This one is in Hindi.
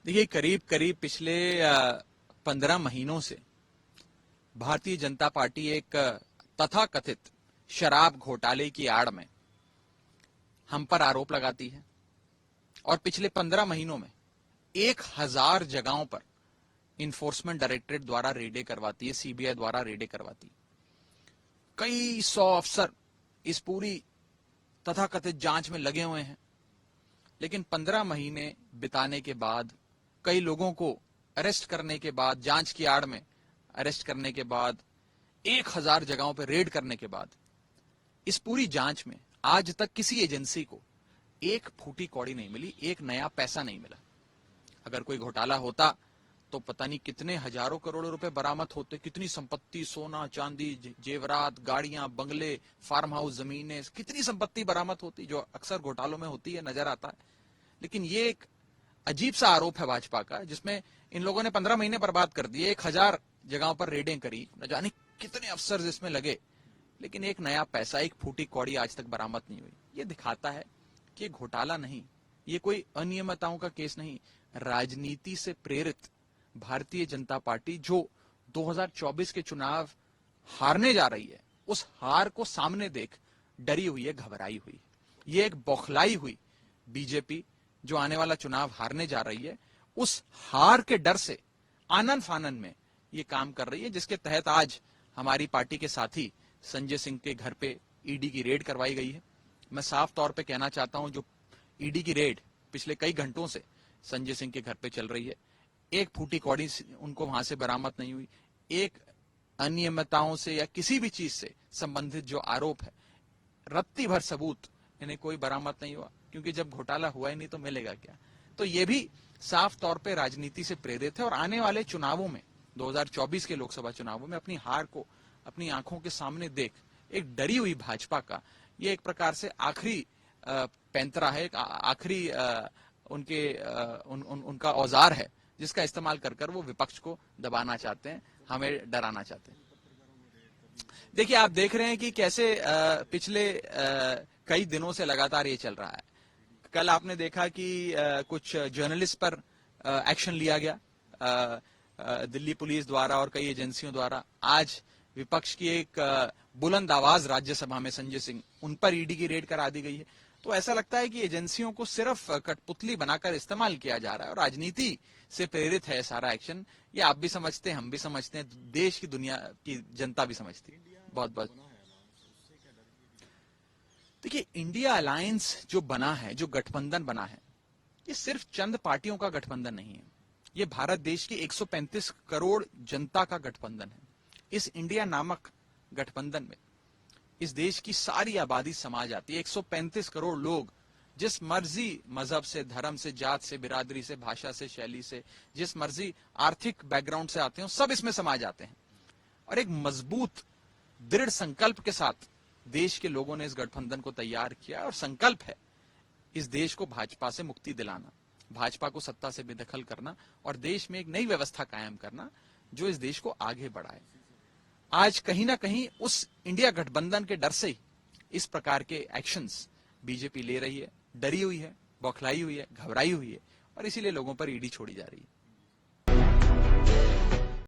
देखिए, करीब करीब पिछले 15 महीनों से भारतीय जनता पार्टी एक तथाकथित शराब घोटाले की आड़ में हम पर आरोप लगाती है और पिछले 15 महीनों में 1000 जगहों पर इन्फोर्समेंट डायरेक्टरेट द्वारा रेडे करवाती है, सीबीआई द्वारा रेडे करवाती है। कई 100 अफसर इस पूरी तथाकथित जांच में लगे हुए हैं, लेकिन 15 महीने बिताने के बाद, कई लोगों को अरेस्ट करने के बाद, जांच की आड़ में अरेस्ट करने के बाद, 1000 जगहों पर रेड करने के बाद, इस पूरी जांच में आज तक किसी एजेंसी को एक फूटी कौड़ी नहीं मिली, एक नया पैसा नहीं मिला। अगर कोई घोटाला होता तो पता नहीं कितने हजारों करोड़ों रुपए बरामद होते, कितनी संपत्ति, सोना चांदी, जेवरात, गाड़ियां, बंगले, फार्म हाउस, जमीनें, कितनी संपत्ति बरामद होती जो अक्सर घोटालों में होती है, नजर आता है। लेकिन ये एक अजीब सा आरोप है भाजपा का, जिसमें इन लोगों ने 15 महीने बर्बाद कर दिए, 1000 जगहों पर रेडें करी, न जाने कितने अफसर इसमें लगे, लेकिन एक नया पैसा, एक फूटी कौड़ी आज तक बरामद नहीं हुई। ये दिखाता है कि ये घोटाला नहीं, ये कोई अनियमितताओं का केस नहीं, राजनीति से प्रेरित भारतीय जनता पार्टी जो 2024 के चुनाव हारने जा रही है, उस हार को सामने देख डरी हुई है, घबराई हुई है। ये एक बौखलाई हुई बीजेपी जो आने वाला चुनाव हारने जा रही है, उस हार के डर से आनन फानन में ये काम कर रही है, जिसके तहत आज हमारी पार्टी के साथी संजय सिंह के घर पे ईडी की रेड करवाई गई है। मैं साफ तौर पे कहना चाहता हूं, जो ईडी की रेड पिछले कई घंटों से संजय सिंह के घर पे चल रही है, एक फूटी कौड़ी उनको वहां से बरामद नहीं हुई, एक अनियमितताओं से या किसी भी चीज से संबंधित जो आरोप है, रत्ती भर सबूत इन्हें कोई बरामद नहीं हुआ, क्योंकि जब घोटाला हुआ ही नहीं तो मिलेगा क्या। तो ये भी साफ तौर पे राजनीति से प्रेरित है और आने वाले चुनावों में, 2024 के लोकसभा चुनावों में, अपनी हार को अपनी आंखों के सामने देख एक डरी हुई भाजपा का ये एक प्रकार से आखिरी पैंतरा है, एक आखिरी उनका औजार है, जिसका इस्तेमाल कर कर वो विपक्ष को दबाना चाहते हैं, हमें डराना चाहते हैं। देखिए, आप देख रहे हैं कि कैसे पिछले कई दिनों से लगातार ये चल रहा है। कल आपने देखा कि कुछ जर्नलिस्ट पर एक्शन लिया गया दिल्ली पुलिस द्वारा और कई एजेंसियों द्वारा। आज विपक्ष की एक बुलंद आवाज राज्यसभा में संजय सिंह, उन पर ईडी की रेड करा दी गई है। तो ऐसा लगता है कि एजेंसियों को सिर्फ कठपुतली बनाकर इस्तेमाल किया जा रहा है और राजनीति से प्रेरित है सारा एक्शन। ये आप भी समझते हैं, हम भी समझते हैं, देश की, दुनिया की जनता भी समझती है। बहुत बहुत देखिए, इंडिया अलायंस जो बना है, जो गठबंधन बना है, ये सिर्फ चंद पार्टियों का गठबंधन नहीं है, ये भारत देश की 135 करोड़ जनता का गठबंधन है। इस इंडिया नामक गठबंधन में इस देश की सारी आबादी समा जाती है। 135 करोड़ लोग जिस मर्जी मजहब से, धर्म से, जात से, बिरादरी से, भाषा से, शैली से, जिस मर्जी आर्थिक बैकग्राउंड से आते हैं, सब इसमें समा जाते हैं। और एक मजबूत दृढ़ संकल्प के साथ देश के लोगों ने इस गठबंधन को तैयार किया और संकल्प है इस देश को भाजपा से मुक्ति दिलाना, भाजपा को सत्ता से बेदखल करना और देश में एक नई व्यवस्था कायम करना जो इस देश को आगे बढ़ाए। आज कहीं ना कहीं उस इंडिया गठबंधन के डर से ही इस प्रकार के एक्शंस बीजेपी ले रही है, डरी हुई है, बौखलाई हुई है, घबराई हुई है और इसीलिए लोगों पर ईडी छोड़ी जा रही है।